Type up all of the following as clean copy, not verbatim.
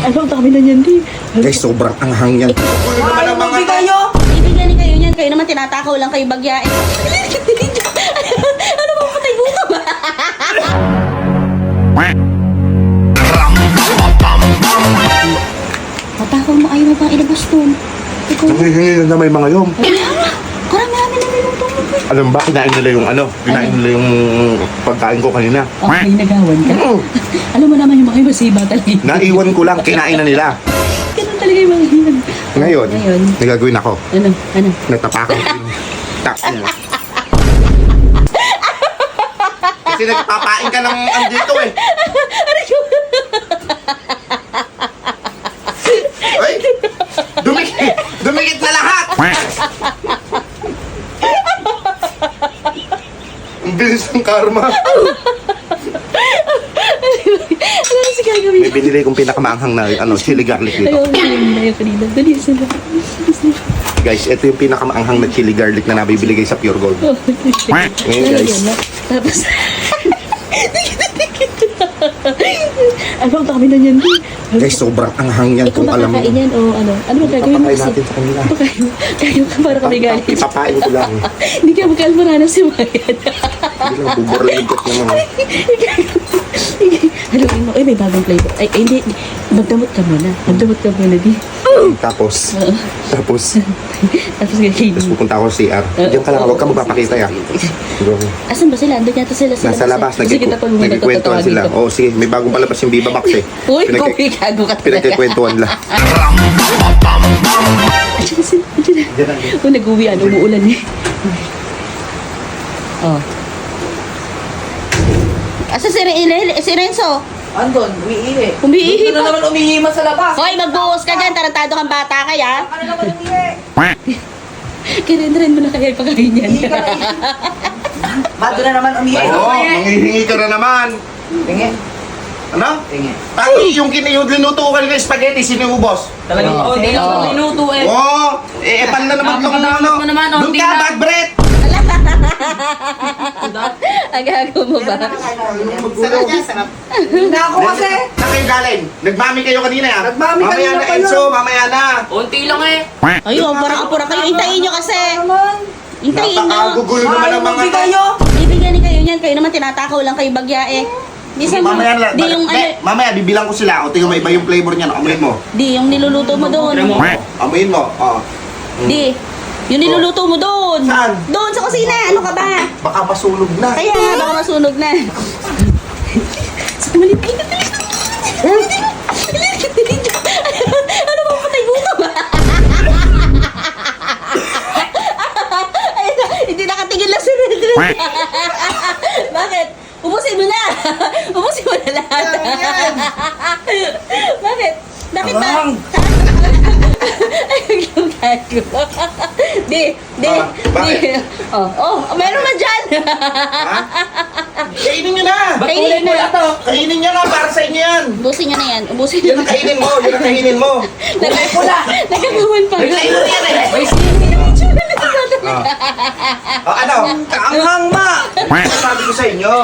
Ano, dami na yan, di. Guys, sobrang anghang yan. Kulo naman ang mga kayo. Ibigyan ni kayo niyan. Kayo naman tinatakaw lang kayo bagyain. Ano ba patay buto ba? Matakaw mo, ayaw mo bang ilabas doon? Ikaw, nangihingi na may mga yun. karami-rami na niluto mo. Alam ba, kinain nila yung ano? Kinain nila yung pagkain ko kanina. Okay, nagawan ka. Alam mo naman yung mga iba siba talaga. Naiwan ko lang, kinain na nila. Ganun talaga yung mga yan. Ngayon, nagagawin ako. Ano? Nagtapakan ko yung tax nila. Kasi nagpapain ka ng andito eh. Ay! Dumikit na lahat! Ang bilis ng karma. Ano kasi gagawin? May binili kong pinakamaanghang na chili garlic dito. Ayaw kanina. Dali sila. Guys, ito yung pinakamaanghang na chili garlic na nabibili sa Pure Gold. Ngayon guys. Tapos, ano, dami na yan, di. Guys, sobrang anghang yan Ikaw kung alam mo. makakain yan o ano? Ano ba gagawin mo Papakain kasi? natin sa kanila. Kayo ka para kami galit. Ipapain ko lang. Hindi ka magkalmara na si Mayan. Hindi lang, buborligit yung mga. Haluin mo. Ay, may bagong flavor. Ay, hindi. Magdamot ka muna. Magdamot ka muna, di. Tapos Tapos gagawin mo. pupunta ako sa CR. Diyan ka lang, huwag ka magpapakita yan. Asan ba sila? Andun yata sila sa Nasa labas, Sige, tapos muna nagkikwentuhan sila. dito. Oo, sige, may bagong palabas yung Viva Max eh. Uy, kuwi, gago ka talaga. Pinagkikwentuhan lang. Andiyan sila, andiyan na. Oh, nag-uwi, umuulan eh. Oh. Asa si Renzo? Andon, umiihi. Umiihi Doon na pa. naman umihimas sa labas. Hoy, magbuhos ka dyan. Tarantado kang bata kaya. Ano naman umihi? Kirin-rin mo na kaya ipakain yan. Umihi ka na eh. Ba't doon na naman umihi? Oo, manghihingi ka na naman. Tingin. Ano? Tingin. Tayo, yung linuto ko kanina spaghetti, sinubos. Talagang Oo. hindi Oo. ka minuto eh. Oo, pan na naman itong ano. mo naman, Doon hindi ka, na. bad breath. Agago mo ba? Sarap niya, sarap. Hindi ako kasi. Saan kayo galing? Nagmami kayo kanina yan? Nagmami mamaya kanina na, pa Enzo, mamaya na. Unti lang eh. Ayun, parang kayo. Intayin nyo kasi. Intayin nyo. Napakagugulo naman ang mga kayo. Ibigyan ni kayo niyan. Kayo naman tinatakaw lang kayo bagyae. Di sa Mamaya na, di yung ano, mamaya bibilang ko sila. O tingnan mo, iba yung flavor niyan. Amuin mo. di yung niluluto mo doon. Amuin mo. Oh. Di. Yung niluluto mo doon. Saan? Doon sa kusina. Ano ka ba? Baka masunog na. Kaya nga, baka masunog na. Sa malipit na Ano ba patay buto ba? Hindi nakatigil lang si Redred. Bakit? Ubusin mo na. Ubusin mo na lahat. Bakit? Bakit ba? Abang. Ay, yung gago. Di. Bakit? Oh, meron na dyan. Ha? Kainin nyo na. Kainin Kulay na. to. Kainin nyo na. Para sa inyo yan. Ubusin nyo na yan. Ubusin Yan nyo ang kainin mo. Yan ang kainin mo. Nagkagawan pa. Kainin yan eh. May sili. O ano? Kaanghang ma. Sabi ko sa inyo.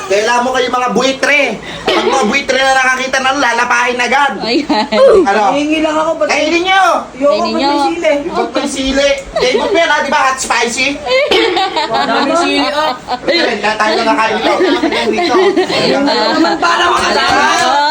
Kailangan mo kayo mga buitre. Pag mga buitre na nakakita na lalapahin agad. Ayan. Ano? Hihingi lang ako. Ba't Kainin nyo. Ayoko Kainin ba't nyo. may sili? Ibang may sili. Ibang mo yan ha, di ba? Hot spicy. Dami sili ah. Tayo na nakain ito. Dito. Naman para makasama.